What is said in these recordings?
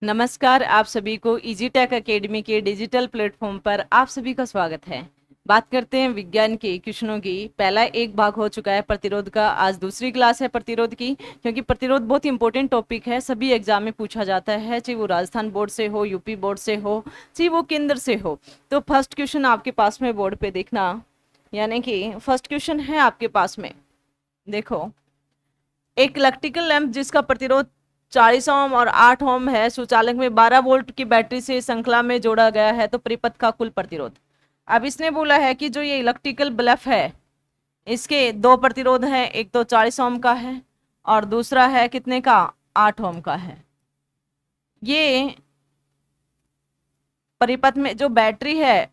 नमस्कार। आप सभी को इजी टेक एकेडमी के डिजिटल प्लेटफॉर्म पर आप सभी का स्वागत है। बात करते हैं विज्ञान के क्वेश्चनों की। पहला एक भाग हो चुका है प्रतिरोध का, आज दूसरी क्लास है प्रतिरोध की, क्योंकि प्रतिरोध बहुत इंपॉर्टेंट टॉपिक है। सभी एग्जाम में पूछा जाता है, चाहे वो राजस्थान बोर्ड से हो, यूपी बोर्ड से हो, चाहे वो केंद्र से हो। तो फर्स्ट क्वेश्चन आपके पास में बोर्ड पे देखना, यानी कि फर्स्ट क्वेश्चन है आपके पास में, देखो। एक इलेक्ट्रिकल लैंप जिसका प्रतिरोध 40 ओम और 8 ओम है, सुचालक में 12 वोल्ट की बैटरी से श्रृंखला में जोड़ा गया है, तो परिपथ का कुल प्रतिरोध। अब इसने बोला है कि जो ये इलेक्ट्रिकल बल्ब है, इसके दो प्रतिरोध हैं, एक तो 40 ओम का है और दूसरा है कितने का, 8 ओम का है। ये परिपथ में जो बैटरी है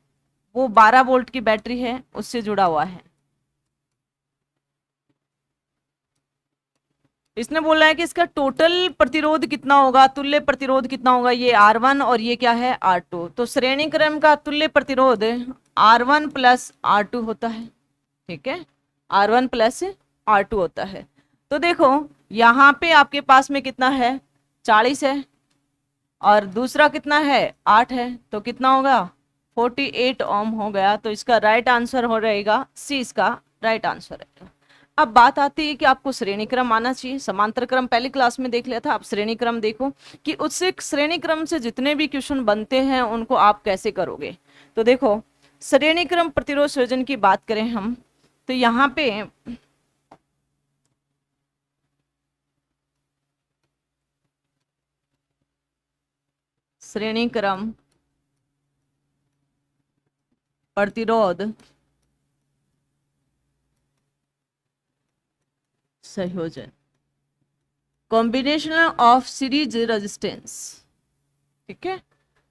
वो 12 वोल्ट की बैटरी है, उससे जुड़ा हुआ है। इसने बोला है कि इसका टोटल प्रतिरोध कितना होगा, तुल्य प्रतिरोध कितना होगा। ये R1 और ये क्या है, R2। तो श्रेणी क्रम का तुल्य प्रतिरोध R1 प्लस R2 होता है। ठीक है, R1 प्लस R2 होता है। तो देखो यहाँ पे आपके पास में कितना है, 40 है और दूसरा कितना है, 8 है, तो कितना होगा, 48 ओम हो गया। तो इसका राइट आंसर हो रहेगा सी, इसका राइट आंसर है। अब बात आती है कि आपको श्रेणी क्रम आना चाहिए। समांतर क्रम पहली क्लास में देख लिया था, आप श्रेणी क्रम देखो कि उससे श्रेणी क्रम से जितने भी क्वेश्चन बनते हैं उनको आप कैसे करोगे। तो देखो श्रेणी क्रम प्रतिरोध संयोजन की बात करें हम, तो यहाँ पे श्रेणी क्रम प्रतिरोध संयोजन, कॉम्बिनेशन ऑफ सीरीज रेजिस्टेंस। ठीक है,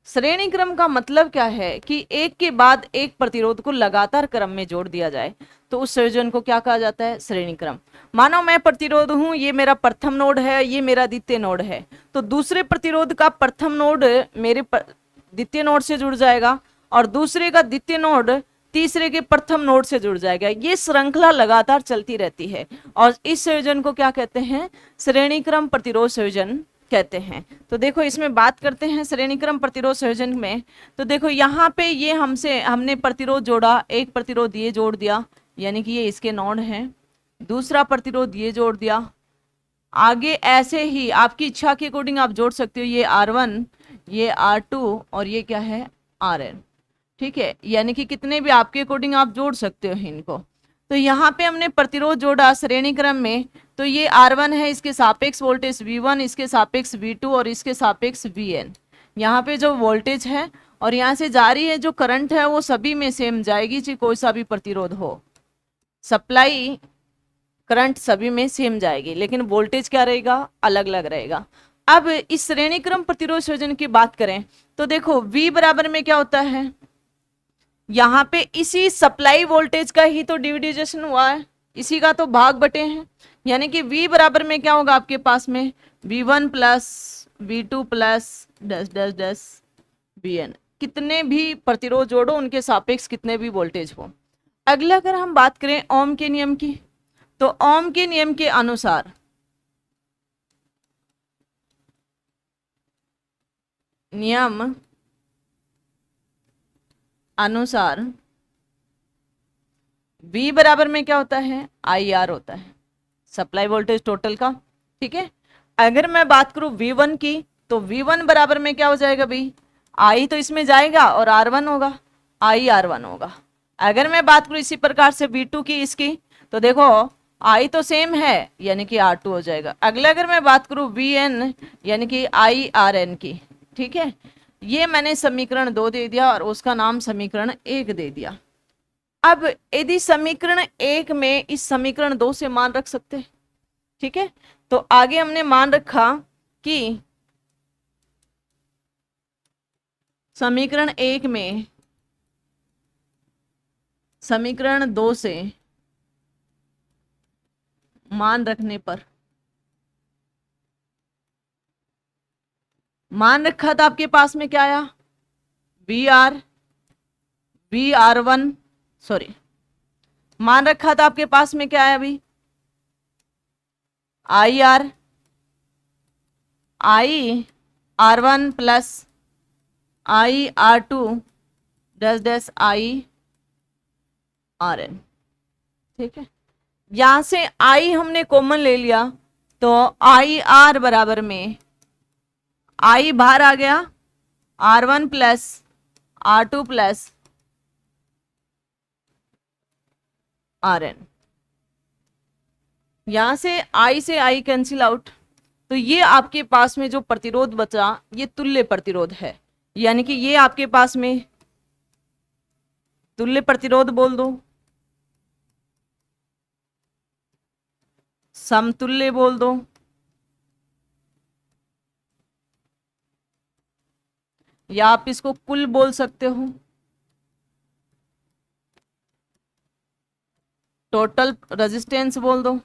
श्रेणी क्रम का मतलब क्या है कि एक के बाद एक प्रतिरोध को लगातार क्रम में जोड़ दिया जाए, तो उस संयोजन को क्या कहा जाता है, श्रेणी क्रम। मानो मैं प्रतिरोध हूं, ये मेरा प्रथम नोड है, ये मेरा द्वितीय नोड है, तो दूसरे प्रतिरोध का प्रथम नोड मेरे द्वितीय नोड से जुड़ जाएगा और दूसरे का द्वितीय नोड तीसरे के प्रथम नोड से जुड़ जाएगा। ये श्रृंखला लगातार चलती रहती है और इस संयोजन को क्या कहते हैं, श्रेणी क्रम प्रतिरोध संयोजन कहते हैं। तो देखो इसमें बात करते हैं श्रेणी क्रम प्रतिरोध संयोजन में। तो देखो यहाँ पे ये हमने प्रतिरोध जोड़ा, एक प्रतिरोध ये जोड़ दिया, यानी कि ये इसके नोड हैं, दूसरा प्रतिरोध ये जोड़ दिया। आगे ऐसे ही आपकी इच्छा के अकॉर्डिंग आप जोड़ सकते हो, ये R1, ये R2 और ये क्या है, Rn। ठीक है, यानी कि कितने भी आपके अकॉर्डिंग आप जोड़ सकते हो इनको। तो यहाँ पे हमने प्रतिरोध जोड़ा श्रेणी क्रम में, तो ये R1 है, इसके सापेक्ष वोल्टेज V1, इसके सापेक्ष V2 और इसके सापेक्ष Vn। यहाँ पे जो वोल्टेज है और यहाँ से जारी है जो करंट है वो सभी में सेम जाएगी, चाहे कोई सा भी प्रतिरोध हो, सप्लाई करंट सभी में सेम जाएगी, लेकिन वोल्टेज क्या रहेगा, अलग अलग रहेगा। अब इस श्रेणी क्रम प्रतिरोध संयोजन की बात करें तो देखो V बराबर में क्या होता है, यहाँ पे इसी सप्लाई वोल्टेज का ही तो डिविडेशन हुआ है, इसी का तो भाग बटे हैं, यानी कि V बराबर में क्या होगा आपके पास में, V1 plus V2 plus dash dash dash Vn। कितने भी प्रतिरोध जोड़ो उनके सापेक्ष कितने भी वोल्टेज हो। अगला अगर हम बात करें ओम के नियम की, तो ओम के नियम के अनुसार नियम अनुसार V बराबर में क्या होता है, IR होता है, सप्लाई वोल्टेज टोटल का। ठीक है, अगर मैं बात करूं V1 की, तो V1 बराबर में क्या हो जाएगा भाई, I तो इसमें जाएगा और R1 होगा, IR1 होगा। अगर मैं बात करूं इसी प्रकार से V2 की, इसकी, तो देखो I तो सेम है, यानी कि R2 हो जाएगा। अगला अगर मैं बात करूं Vn यानी कि IRN की, ठीक है, ये मैंने समीकरण 2 दे दिया और उसका नाम समीकरण 1 दे दिया। अब यदि समीकरण 1 में इस समीकरण 2 से मान रख सकते हैं, ठीक है, तो आगे हमने मान रखा कि समीकरण 1 में समीकरण 2 से मान रखने पर, मान रखा था आपके पास में क्या आया, VR1, सॉरी, मान रखा था आपके पास में क्या आया अभी, IR, I R1 plus I R2 dash dash I RN। ठीक है, यहां से I हमने कॉमन ले लिया तो आई आर बराबर में I बाहर आ गया, R1 plus R2 plus RN। यहां से I कैंसिल आउट, तो ये आपके पास में जो प्रतिरोध बचा ये तुल्य प्रतिरोध है, यानी कि ये आपके पास में तुल्य प्रतिरोध बोल दो, समतुल्य बोल दो, या आप इसको कुल बोल सकते हो, टोटल रेजिस्टेंस बोल दो,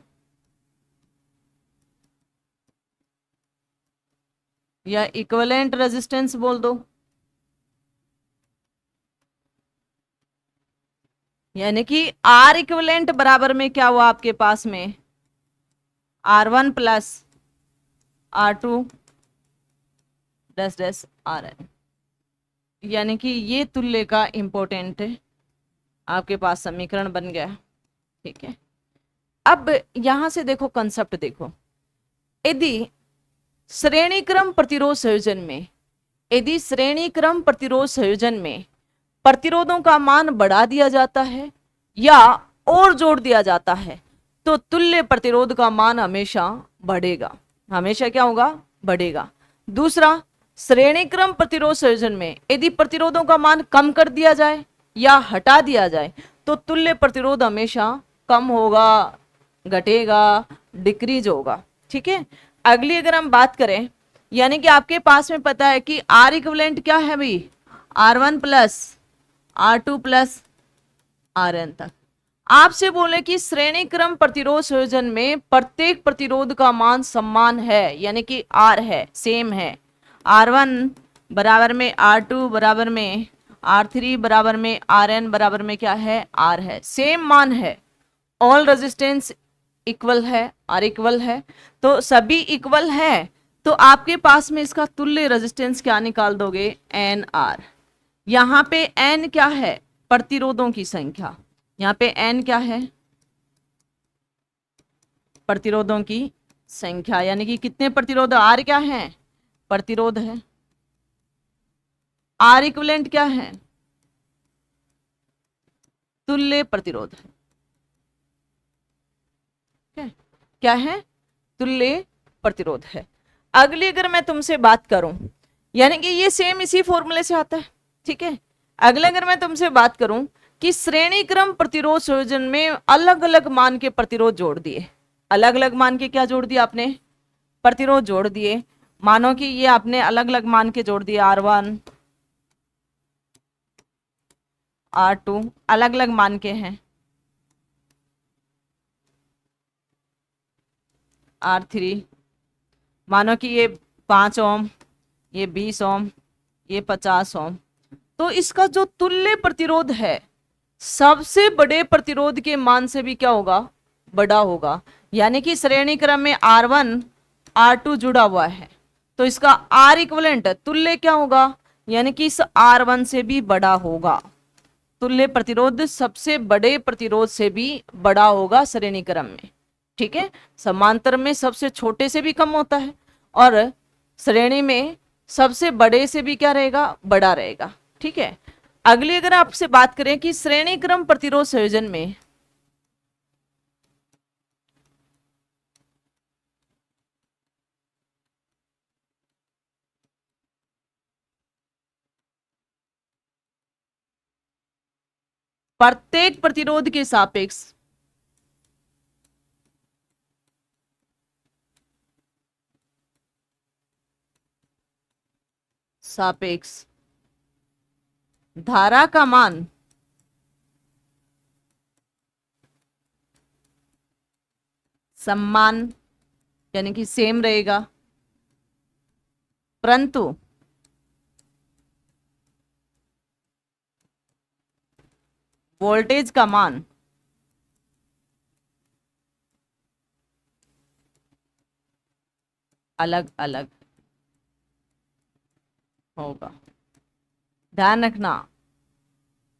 या इक्विवेलेंट रेजिस्टेंस बोल दो। यानी कि आर इक्विवेलेंट बराबर में क्या हुआ आपके पास में R1 plus R2 dash dash RN। यानी कि ये तुल्य का इंपॉर्टेंट आपके पास समीकरण बन गया। ठीक है, अब यहां से देखो कंसेप्ट देखो, यदि श्रेणी क्रम प्रतिरोध संयोजन में, यदि श्रेणी क्रम प्रतिरोध संयोजन में प्रतिरोधों का मान बढ़ा दिया जाता है या और जोड़ दिया जाता है तो तुल्य प्रतिरोध का मान हमेशा बढ़ेगा, हमेशा क्या होगा, बढ़ेगा। दूसरा, श्रेणी क्रम प्रतिरोध संयोजन में यदि प्रतिरोधों का मान कम कर दिया जाए या हटा दिया जाए तो तुल्य प्रतिरोध हमेशा कम होगा, घटेगा, डिक्रीज होगा। ठीक है, अगली अगर हम बात करें, यानी कि आपके पास में पता है कि आर इक्विवेलेंट क्या है भाई, R1 plus R2 plus RN तक। आपसे बोले कि श्रेणी क्रम प्रतिरोध संयोजन में प्रत्येक प्रतिरोध का मान समान है, यानी कि R है, सेम है, R1 बराबर में R2 बराबर में R3 बराबर में RN बराबर में क्या है, R है, सेम मान है, ऑल रेजिस्टेंस इक्वल है, R इक्वल है, तो सभी इक्वल है, तो आपके पास में इसका तुल्य रेजिस्टेंस क्या निकाल दोगे, NR। यहां पे N क्या है, प्रतिरोधों की संख्या, यहां पे N क्या है, प्रतिरोधों की संख्या, यानी कि कितने प्रतिरोध, R क्या है, प्रतिरोध है, R इक्विवेलेंट क्या है, तुल्य प्रतिरोध है। क्या है, तुल्य प्रतिरोध है। अगली अगर मैं तुमसे बात करूं, यानी कि ये सेम इसी फॉर्मूले से आता है। ठीक है, अगले अगर मैं तुमसे बात करूं कि श्रेणी क्रम प्रतिरोध संयोजन में अलग अलग मान के प्रतिरोध जोड़ दिए, अलग अलग मान के क्या जोड़ दिए आपने, प्रतिरोध जोड़ दिए। मानो कि ये आपने अलग अलग मान के जोड़ दिए, R1 R2 अलग अलग मान के हैं, R3 मानो कि ये 5 ओम, ये 20 ओम, ये 50 ओम, तो इसका जो तुल्य प्रतिरोध है सबसे बड़े प्रतिरोध के मान से भी क्या होगा, बड़ा होगा। यानी कि श्रेणी क्रम में R1 R2 जुड़ा हुआ है तो इसका R इक्विवेलेंट तुल्य क्या होगा, यानी कि इस R1 से भी बड़ा होगा। तुल्य प्रतिरोध सबसे बड़े प्रतिरोध से भी बड़ा होगा श्रेणी क्रम में। ठीक है, समांतर में सबसे छोटे से भी कम होता है और श्रेणी में सबसे बड़े से भी क्या रहेगा, बड़ा रहेगा। ठीक है, अगली अगर आपसे बात करें कि श्रेणी क्रम प्रतिरोध संयोजन में प्रत्येक प्रतिरोध के सापेक्ष धारा का मान समान यानी कि सेम रहेगा, परंतु वोल्टेज का मान अलग अलग। होगा। ध्यान रखना,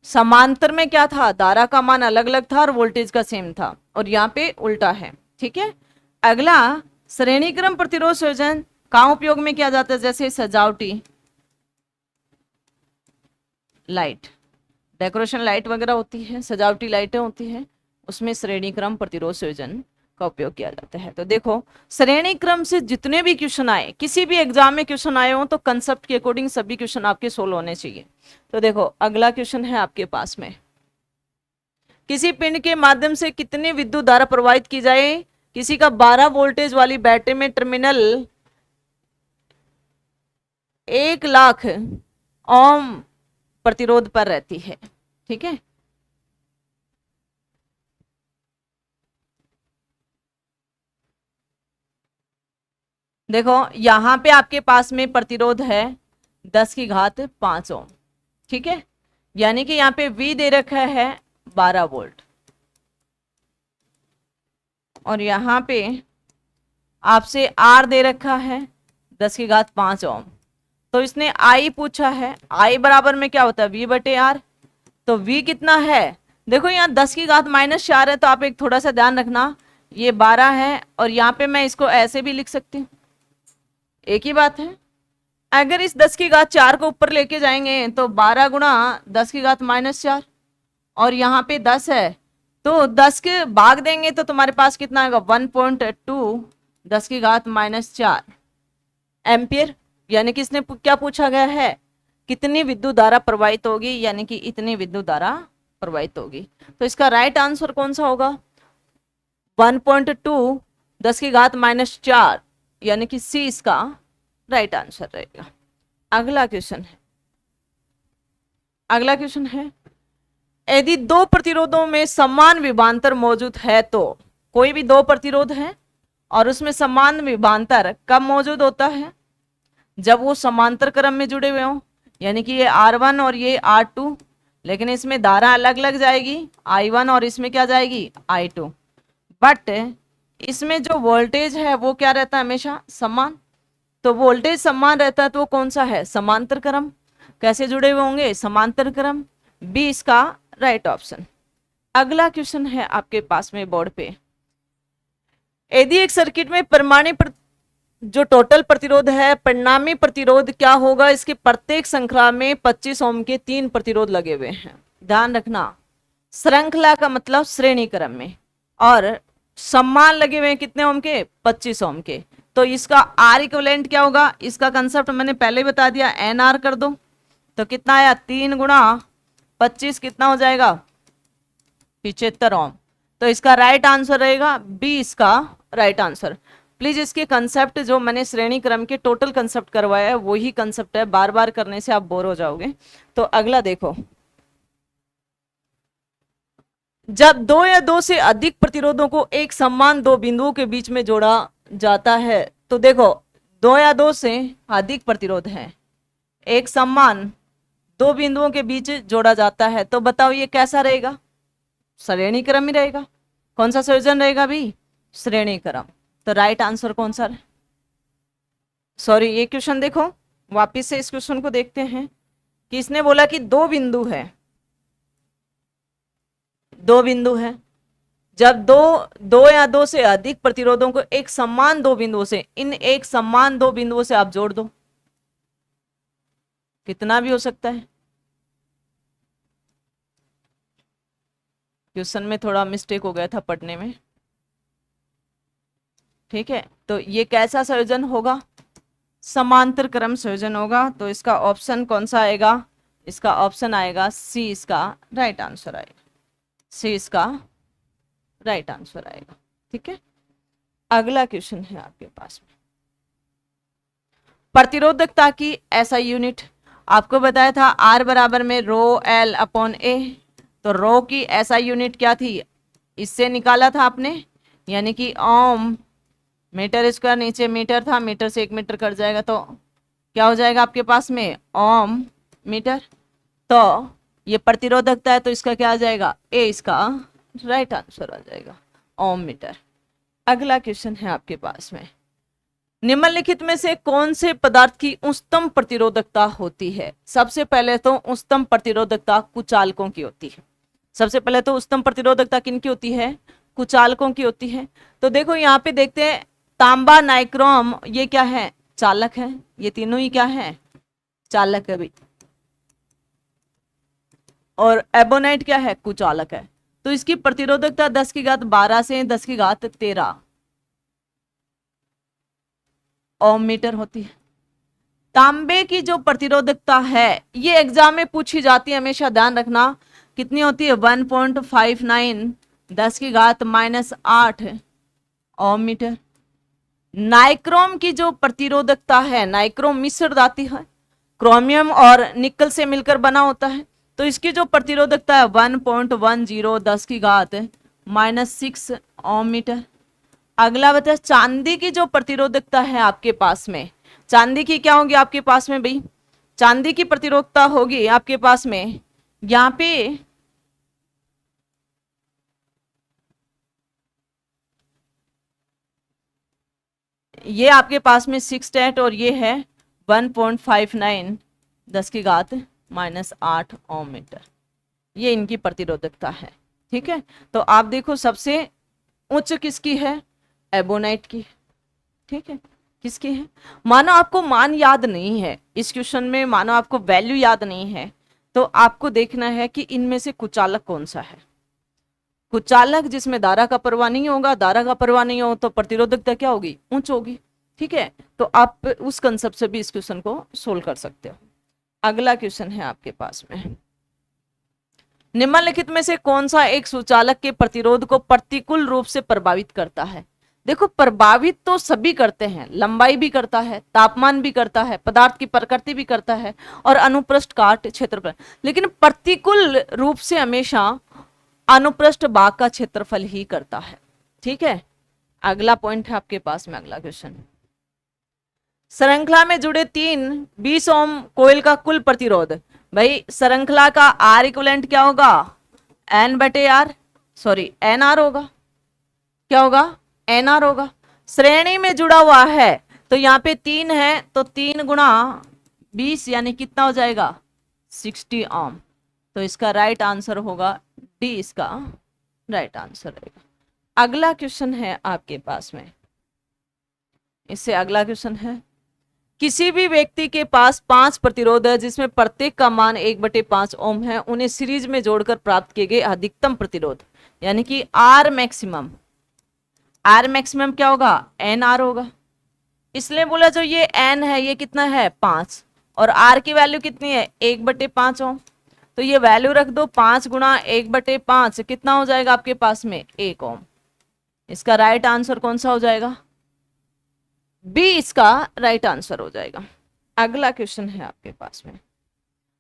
समांतर में क्या था, धारा का मान अलग अलग था और वोल्टेज का सेम था, और यहाँ पे उल्टा है। ठीक है, अगला श्रेणी क्रम प्रतिरोध संयोजन कहाँ उपयोग में किया जाता है, जैसे सजावटी लाइट, डेकोरेशन लाइट वगैरह होती है, सजावटी लाइटें होती हैं, उसमें श्रेणी क्रम प्रतिरोध संयोजन का उपयोग किया जाता है। तो देखो, श्रेणी क्रम से जितने भी क्वेश्चन आए, किसी भी एग्जाम में क्वेश्चन आए हो तो कंसेप्ट के अकॉर्डिंग सभी क्वेश्चन आपके सोल्व होने चाहिए। तो देखो, अगला क्वेश्चन है आपके पास में, किसी पिंड के माध्यम से कितनी विद्युत धारा प्रवाहित की जाए। किसी का 12 वोल्टेज वाली बैटरी में टर्मिनल 1,00,000 ओम प्रतिरोध पर रहती है। ठीक है, देखो यहां पे आपके पास में प्रतिरोध है 10⁵ ओम। ठीक है, यानी कि यहाँ पे V दे रखा है 12 वोल्ट, और यहाँ पे आपसे R दे रखा है 10⁵ ओम। तो इसने I पूछा है, I बराबर में क्या होता है, V बटे R। तो V कितना है, देखो यहाँ 10⁻⁻4 है, तो आप एक थोड़ा सा ध्यान रखना, ये 12 है, और यहाँ पे मैं इसको ऐसे भी लिख सकती हूँ, एक ही बात है। अगर इस 10⁻4 को ऊपर लेके जाएंगे तो 12 गुणा 10⁻⁻4, और यहाँ पे 10 है, तो 10 के भाग देंगे तो तुम्हारे पास कितना आएगा, 1.2 10⁻⁻4 एम्पियर। यानी कि इसने क्या पूछा गया है, कितनी विद्युत धारा प्रवाहित होगी, यानी कि इतनी विद्युत धारा प्रवाहित होगी। तो इसका राइट आंसर कौन सा होगा, 1.2 10⁻⁻4, यानी कि सी इसका राइट आंसर रहेगा। अगला क्वेश्चन है, अगला क्वेश्चन है, यदि दो प्रतिरोधों में समान विभवांतर मौजूद है, तो कोई भी दो प्रतिरोध है और उसमें समान विभवांतर कब मौजूद होता है, जब वो समांतर क्रम में जुड़े हुए हों, यानी कि ये R1 और ये R2, लेकिन इसमें धारा अलग अलग जाएगी, I1 और इसमें क्या जाएगी, I2, बट इसमें जो वोल्टेज है वो क्या रहता है, हमेशा समान। तो वोल्टेज समान रहता है तो वो कौन सा है, समांतर क्रम। कैसे जुड़े हुए होंगे, समांतर क्रम, बी इसका राइट ऑप्शन। अगला क्वेश्चन है आपके पास में बोर्ड पे, यदि एक सर्किट में परिमाणी जो टोटल प्रतिरोध है, परिणामी प्रतिरोध क्या होगा, इसके प्रत्येक श्रृंखला में 25 ओम के 3 प्रतिरोध लगे हुए हैं। ध्यान रखना, श्रृंखला का मतलब श्रेणी क्रम में, और समान लगे हुए हैं कितने ओम के, 25 ओम के। तो इसका आर इक्विवेलेंट क्या होगा, इसका कंसेप्ट मैंने पहले बता दिया, एन आर कर दो, तो कितना आया, 3 गुणा 25 कितना हो जाएगा, 75 ओम। तो इसका राइट आंसर रहेगा बी इसका राइट आंसर। प्लीज इसके कंसेप्ट जो मैंने श्रेणी क्रम के टोटल कंसेप्ट करवाया है वही कंसेप्ट है, बार बार करने से आप बोर हो जाओगे। तो अगला देखो, जब दो या दो से अधिक प्रतिरोधों को एक समान दो बिंदुओं के बीच में जोड़ा जाता है, तो देखो दो या दो से अधिक प्रतिरोध है, एक समान दो बिंदुओं के बीच जोड़ा जाता है, तो बताओ ये कैसा रहेगा, श्रेणी क्रम ही रहेगा। कौन सा संयोजन रहेगा भी, श्रेणी क्रम। तो राइट आंसर कौन सा, सॉरी ये क्वेश्चन देखो वापिस से, इस क्वेश्चन को देखते हैं कि इसने बोला कि दो बिंदु है, दो बिंदु है, जब दो या दो से अधिक प्रतिरोधों को एक समान दो बिंदुओं से, इन एक समान दो बिंदुओं से आप जोड़ दो, कितना भी हो सकता है। क्वेश्चन में थोड़ा मिस्टेक हो गया था पढ़ने में, ठीक है। तो ये कैसा संयोजन होगा, समांतर क्रम संयोजन होगा। तो इसका ऑप्शन कौन सा आएगा, इसका ऑप्शन आएगा सी इसका राइट आंसर आएगा, सी इसका राइट आंसर आएगा। ठीक है, अगला क्वेश्चन है आपके पास में, प्रतिरोधकता की एसआई यूनिट आपको बताया था आर बराबर में रो एल अपॉन ए। तो रो की एसआई यूनिट क्या थी, इससे निकाला था आपने, यानी कि ओम मीटर स्क्वायर, नीचे मीटर था, मीटर से 1 मीटर कट जाएगा तो क्या हो जाएगा आपके पास में, ओम मीटर। तो ये प्रतिरोधकता है तो इसका क्या आ जाएगा, ए इसका राइट आंसर आ जाएगा, ओम मीटर। अगला क्वेश्चन है आपके पास में, निम्नलिखित में से कौन से पदार्थ की उच्चतम प्रतिरोधकता होती है? सबसे पहले तो उच्चतम प्रतिरोधकता कुचालकों की होती है। सबसे पहले तो उच्चतम प्रतिरोधकता किनकी होती है? कुचालकों की होती है। तो देखो यहाँ पे देखते हैं, तांबा, नाइक्रोम, ये क्या है? चालक है। ये तीनों ही क्या है? चालक है भाई। और एबोनाइट क्या है? कुचालक है। तो इसकी प्रतिरोधकता 10⁻12 से 10⁻13 ओम मीटर होती है। तांबे की जो प्रतिरोधकता है ये एग्जाम में पूछी जाती है, हमेशा ध्यान रखना। कितनी होती है? 1.59 10⁻8 ओम मीटर। नाइक्रोम की जो प्रतिरोधकता है, नाइक्रोम मिश्र धातु है, क्रोमियम और निकल से मिलकर बना होता है, तो इसकी जो प्रतिरोधकता है 1.10 10⁻6 ओम मीटर। अगला बता, चांदी की जो प्रतिरोधकता है आपके पास में, चांदी की क्या होगी आपके पास में भाई? चांदी की प्रतिरोधकता होगी आपके पास में यहाँ पे ये आपके पास में 6 और ये है 1.59 10⁻8 ओम मीटर। ये इनकी प्रतिरोधकता है। ठीक है, तो आप देखो सबसे उच्च किसकी है? एबोनाइट की। ठीक है, किसकी है? मानो आपको मान याद नहीं है इस क्वेश्चन में, मानो आपको वैल्यू याद नहीं है, तो आपको देखना है कि इनमें से कुचालक कौन सा है। कुचालक जिसमें धारा का प्रवाह नहीं होगा, धारा का प्रवाह नहीं हो तो प्रतिरोधकता क्या होगी? उच्च होगी। ठीक है, तो आप उस कंसेप्ट से भी इस क्वेश्चन को सोल्व कर सकते हो। अगला क्वेश्चन है आपके पास में, निम्नलिखित में से कौन सा एक सुचालक के प्रतिरोध को प्रतिकूल रूप से प्रभावित करता है? देखो, प्रभावित तो सभी करते हैं, लंबाई भी करता है, तापमान भी करता है, पदार्थ की प्रकृति भी करता है, और अनुप्रस्थ काट क्षेत्रफल, लेकिन प्रतिकूल रूप से हमेशा अनुप्रस्थ भाग का क्षेत्रफल ही करता है। ठीक है, अगला पॉइंट है आपके पास में, अगला क्वेश्चन, श्रृंखला में जुड़े 20 ओम कोयल का कुल प्रतिरोध। भाई श्रृंखला का आर इक्वलेंट क्या होगा? N/R, सॉरी NR होगा। क्या होगा? NR होगा। श्रेणी में जुड़ा हुआ है तो यहाँ पे 3 है, तो 3 गुणा 20 यानी कितना हो जाएगा? 60 ओम। तो इसका राइट आंसर होगा डी, इसका राइट आंसर रहेगा। अगला क्वेश्चन है आपके पास में, इससे अगला क्वेश्चन है, किसी भी व्यक्ति के पास 5 प्रतिरोध है जिसमें प्रत्येक का मान 1/5 ओम है, उन्हें सीरीज में जोड़कर प्राप्त किए गए अधिकतम प्रतिरोध यानी कि आर मैक्सिमम क्या होगा? NR होगा। इसलिए बोला जो ये N है ये कितना है? 5, और R की वैल्यू कितनी है? 1/5 ओम। तो ये वैल्यू रख दो, 5 गुणा 1/5 कितना हो जाएगा आपके पास में? 1 ओम। इसका राइट आंसर कौन सा हो जाएगा? बी इसका राइट आंसर हो जाएगा। अगला क्वेश्चन है आपके पास में,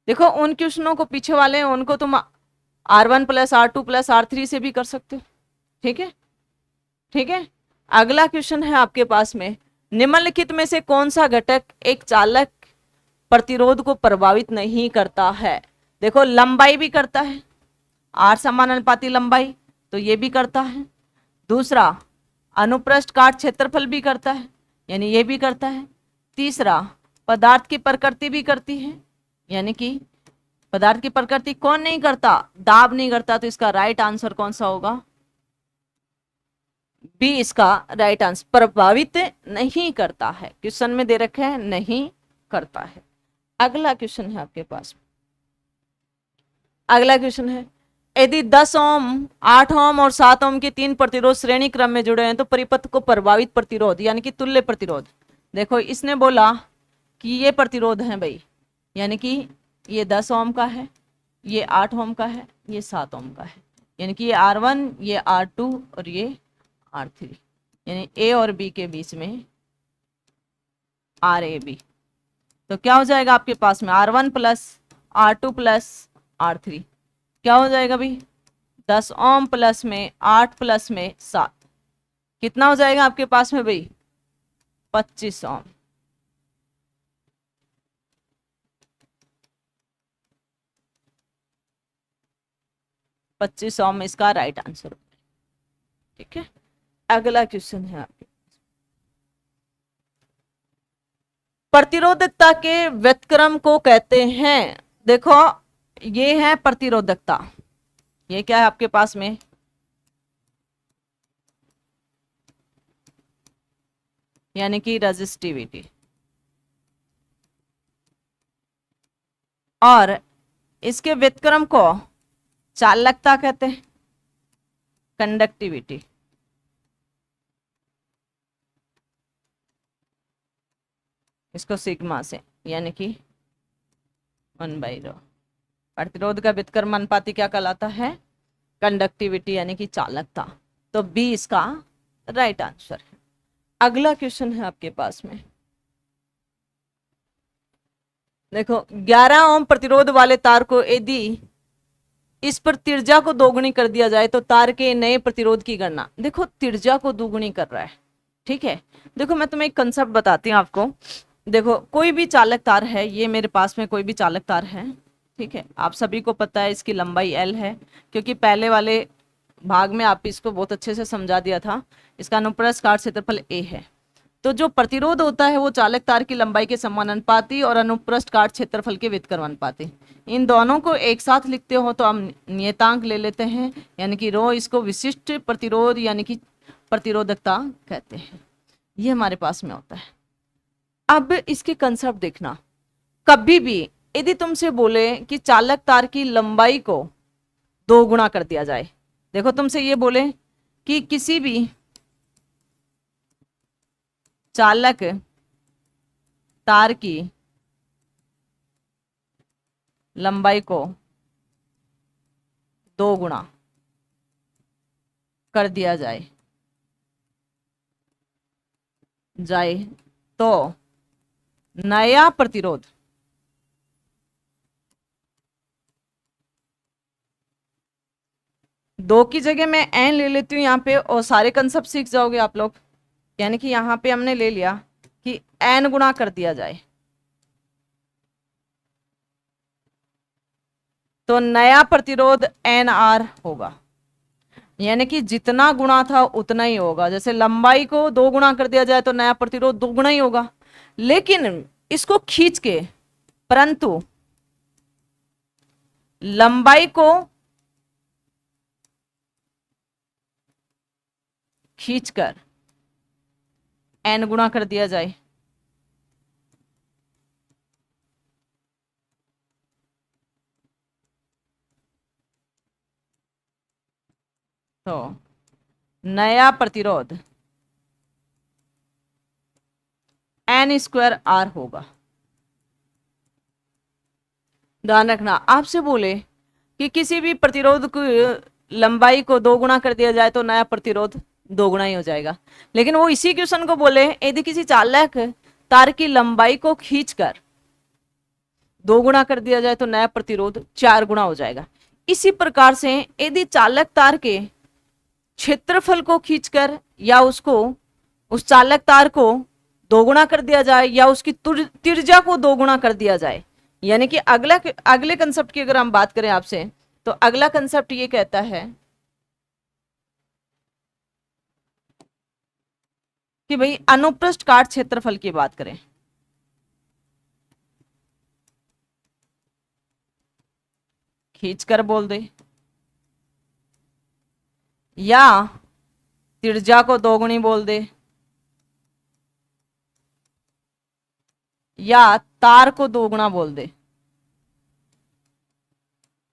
देखो उन क्वेश्चनों को पीछे वाले हैं उनको तुम R1 + R2 + R3 से भी कर सकते हो। ठीक है, ठीक है। अगला क्वेश्चन है आपके पास में, निम्नलिखित में से कौन सा घटक एक चालक प्रतिरोध को प्रभावित नहीं करता है? देखो लंबाई भी करता है, R समानुपाती लंबाई, तो ये भी करता है। दूसरा, अनुप्रस्थ काट क्षेत्रफल भी करता है, यानी ये भी करता है। तीसरा, पदार्थ की प्रकृति भी करती है, यानी कि पदार्थ की प्रकृति कौन नहीं करता? दाब नहीं करता। तो इसका राइट आंसर कौन सा होगा? बी इसका राइट आंसर, प्रभावित नहीं करता है। क्वेश्चन में दे रखे हैं नहीं करता है। अगला क्वेश्चन है आपके पास, अगला क्वेश्चन है, यदि 10 ओम, 8 ओम और 7 ओम के 3 प्रतिरोध श्रेणी क्रम में जुड़े हैं तो परिपथ को प्रभावित प्रतिरोध यानी कि तुल्य प्रतिरोध। देखो इसने बोला कि ये प्रतिरोध है भाई, यानी कि ये 10 ओम का है, ये 8 ओम का है, ये 7 ओम का है, यानी कि ये R1, ये R2 और ये R3, यानी A और B के बीच में RAB। तो क्या हो जाएगा आपके पास में? R1 + R2 + R3 क्या हो जाएगा भाई? 10 ओम प्लस में 8 प्लस में 7 कितना हो जाएगा आपके पास में भाई? 25 ओम। पच्चीस ओम इसका राइट आंसर। ठीक है, अगला क्वेश्चन है आपके, प्रतिरोधकता के व्युत्क्रम को कहते हैं, देखो ये है प्रतिरोधकता, ये क्या है आपके पास में, यानी कि रेजिस्टिविटी, और इसके व्युत्क्रम को चालकता कहते हैं, कंडक्टिविटी। इसको सिग्मा से, यानी कि 1/ρ। प्रतिरोध का व्युत्क्रम अनुपाती क्या कहलाता है, कंडक्टिविटी यानी कि चालकता। तो बी इसका राइट आंसर है। अगला क्वेश्चन है आपके पास में, देखो 11 ओम प्रतिरोध वाले तार को यदि इस पर त्रिज्या को दोगुनी कर दिया जाए तो तार के नए प्रतिरोध की गणना। देखो त्रिज्या को दोगुनी कर रहा है, ठीक है। देखो मैं तुम्हें एक कंसेप्ट बताती हूँ आपको। देखो कोई भी चालक तार है, ये मेरे पास में कोई भी चालक तार है, ठीक है। आप सभी को पता है इसकी लंबाई L है, क्योंकि पहले वाले भाग में आप इसको बहुत अच्छे से समझा दिया था। इसका अनुप्रस्थ काट क्षेत्रफल A है। तो जो प्रतिरोध होता है वो चालक तार की लंबाई के समानुपाती और अनुप्रस्थ काट क्षेत्रफल के व्युत्क्रमानुपाती। इन दोनों को एक साथ लिखते हो तो हम नियतांक ले लेते हैं, यानी कि रो, इसको विशिष्ट प्रतिरोध यानी कि प्रतिरोधकता कहते हैं। ये हमारे पास में होता है। अब इसके कंसेप्ट देखना, कभी भी यदि तुमसे बोले कि चालक तार की लंबाई को 2 गुना कर दिया जाए, देखो तुमसे ये बोले कि किसी भी चालक तार की लंबाई को 2 गुना कर दिया जाए तो नया प्रतिरोध दो की जगह मैं एन ले लेती हूँ यहाँ पे, और सारे कंसेप्ट सीख जाओगे आप लोग। यानी कि यहाँ पे हमने ले लिया कि एन गुणा कर दिया जाए तो नया प्रतिरोध एन आर होगा, यानी कि जितना गुणा था उतना ही होगा। जैसे लंबाई को 2 गुणा कर दिया जाए तो नया प्रतिरोध 2 गुना ही होगा, लेकिन इसको खींच के, परंतु लंबाई को खींचकर एन गुणा कर दिया जाए तो नया प्रतिरोध n² R होगा। ध्यान रखना, आपसे बोले कि किसी भी प्रतिरोध की लंबाई को 2 गुना कर दिया जाए तो नया प्रतिरोध 2 गुना ही हो जाएगा, लेकिन वो इसी क्वेश्चन को बोले यदि किसी चालक तार की लंबाई को खींचकर 2 गुना कर दिया जाए तो नया प्रतिरोध 4 गुना हो जाएगा। इसी प्रकार से यदि चालक तार के क्षेत्रफल को खींचकर या उसको उस चालक तार को 2 गुना कर दिया जाए या उसकी त्रिज्या को 2 गुना कर दिया जाए, यानी कि अगले कंसेप्ट की अगर हम बात करें आपसे, तो अगला कंसेप्ट ये कहता है कि भाई अनुप्रस्थ काट क्षेत्रफल की बात करें, खींचकर बोल दे या त्रिज्या को 2 गुनी बोल दे या तार को 2 गुना बोल दे,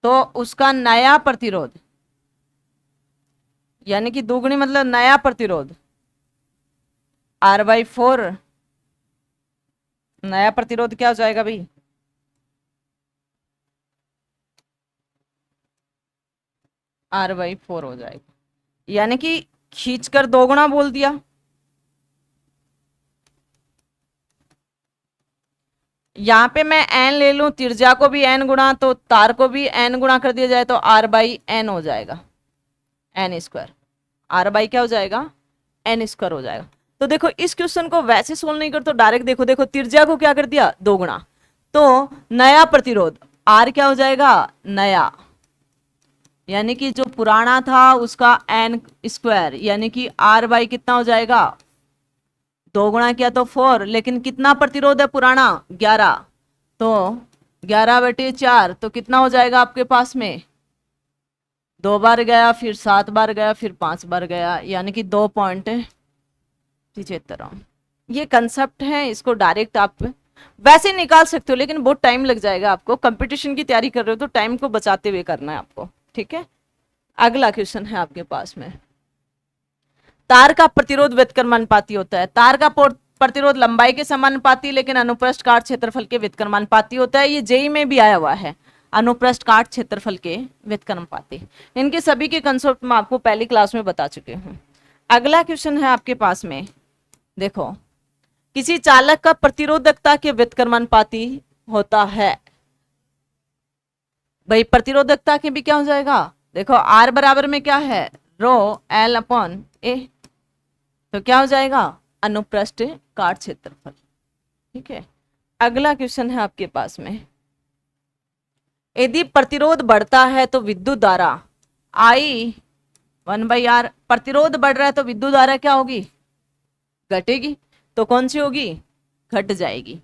तो उसका नया प्रतिरोध, यानी कि 2 गुनी मतलब नया प्रतिरोध R/4, नया प्रतिरोध क्या हो जाएगा भाई, R/4 हो जाएगा। यानी कि खींचकर 2 गुना बोल दिया, यहाँ पे मैं n ले लूं, त्रिज्या को भी n गुना तो तार को भी n गुना कर दिया जाए तो R/n हो जाएगा, n²। R/ क्या हो जाएगा, n² हो जाएगा। तो देखो इस क्वेश्चन को वैसे सोल्व नहीं कर तो डायरेक्ट देखो, देखो त्रिज्या को क्या कर दिया 2 गुना, तो नया प्रतिरोध R क्या हो जाएगा, नया, यानी कि जो पुराना था उसका n² यानी कि R/ कितना हो जाएगा 2 गुणा किया तो 4, लेकिन कितना प्रतिरोध है पुराना 11, तो 11/4 तो कितना हो जाएगा आपके पास में, 2 बार गया, फिर 7 बार गया, फिर 5 बार गया, यानी कि 2.75 ओम। ये कंसेप्ट है, इसको डायरेक्ट आप वैसे निकाल सकते हो, लेकिन बहुत टाइम लग जाएगा आपको, कंपटीशन की तैयारी कर रहे हो तो टाइम को बचाते हुए करना है आपको, ठीक है। अगला क्वेश्चन है आपके पास में, तार का प्रतिरोध व्युत्क्रमानुपाती होता है। तार का प्रतिरोध लंबाई के समानुपाती, लेकिन अनुप्रस्थ काट क्षेत्रफल के व्युत्क्रमानुपाती होता है। ये जेई में भी आया हुआ है, अनुप्रस्थ काट क्षेत्रफल के व्युत्क्रमानुपाती। इनके सभी के कंसेप्ट मैं आपको पहली क्लास में बता चुके हूँ। अगला क्वेश्चन है आपके पास में, देखो, किसी चालक का प्रतिरोधकता के व्युत्क्रमानुपाती होता है। भाई प्रतिरोधकता के भी क्या हो जाएगा, देखो आर बराबर में क्या है, रो एल अपॉन ए, तो क्या हो जाएगा, अनुप्रस्थ काट क्षेत्रफल, ठीक है। अगला क्वेश्चन है आपके पास में, यदि प्रतिरोध बढ़ता है तो विद्युत धारा I 1/R, प्रतिरोध बढ़ रहा है तो विद्युत धारा क्या होगी, घटेगी, तो कौन सी होगी, घट जाएगी।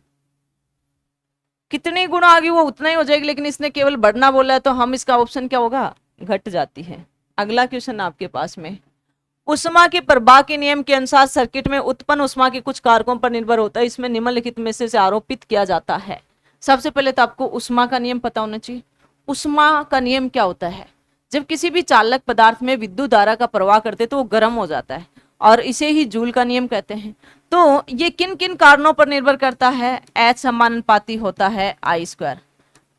कितने गुना आगे वो उतना ही हो जाएगी, लेकिन इसने केवल बढ़ना बोला है तो हम इसका ऑप्शन क्या होगा, घट जाती है। अगला क्वेश्चन आपके पास में, उष्मा के प्रवाह के नियम के अनुसार सर्किट में उत्पन्न उष्मा के कुछ कारकों पर निर्भर होता है, इसमें निम्नलिखित में से आरोपित किया जाता है। सबसे पहले तो आपको उष्मा का नियम पता होना चाहिए। उष्मा का नियम क्या होता है, जब किसी भी चालक पदार्थ में विद्युत धारा का प्रवाह करते तो वो गर्म हो जाता है, और इसे ही जूल का नियम कहते हैं। तो ये किन किन कारणों पर निर्भर करता है, H समानुपाती होता है I²,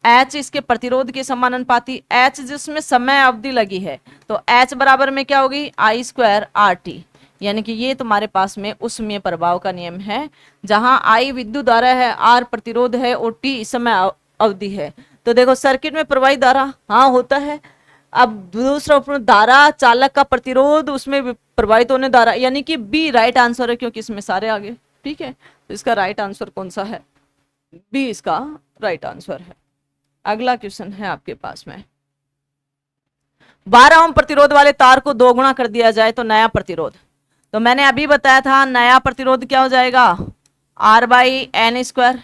H इसके प्रतिरोध के समानुपाती, H जिसमें समय अवधि लगी है, तो H बराबर में क्या होगी, I² RT, यानी कि ये तुम्हारे पास में उष्मीय प्रभाव का नियम है, जहां I विद्युत धारा है, R प्रतिरोध है और T समय अवधि है। तो देखो सर्किट में प्रवाहित धारा हाँ होता है। अब दूसरा धारा चालक का प्रतिरोध, उसमें प्रवाहित होने धारा, यानी कि बी राइट आंसर है, क्योंकि इसमें सारे आगे, ठीक है। तो इसका राइट आंसर कौन सा है, बी इसका राइट आंसर है। अगला क्वेश्चन है आपके पास में, 12 ओम प्रतिरोध वाले तार को 2 गुना कर दिया जाए तो नया प्रतिरोध, तो मैंने अभी बताया था नया प्रतिरोध क्या हो जाएगा, R/N²।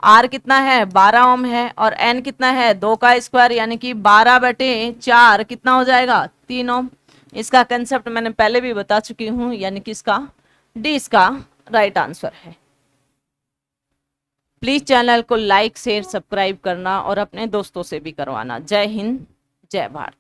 R कितना है, 12 ओम है, और N कितना है, 2 का स्क्वायर, यानी कि 12/4 कितना हो जाएगा, 3 ओम। इसका कंसेप्ट मैंने पहले भी बता चुकी हूं, यानी कि इसका डी इसका राइट आंसर है। प्लीज चैनल को लाइक शेयर सब्सक्राइब करना और अपने दोस्तों से भी करवाना। जय हिंद, जय भारत।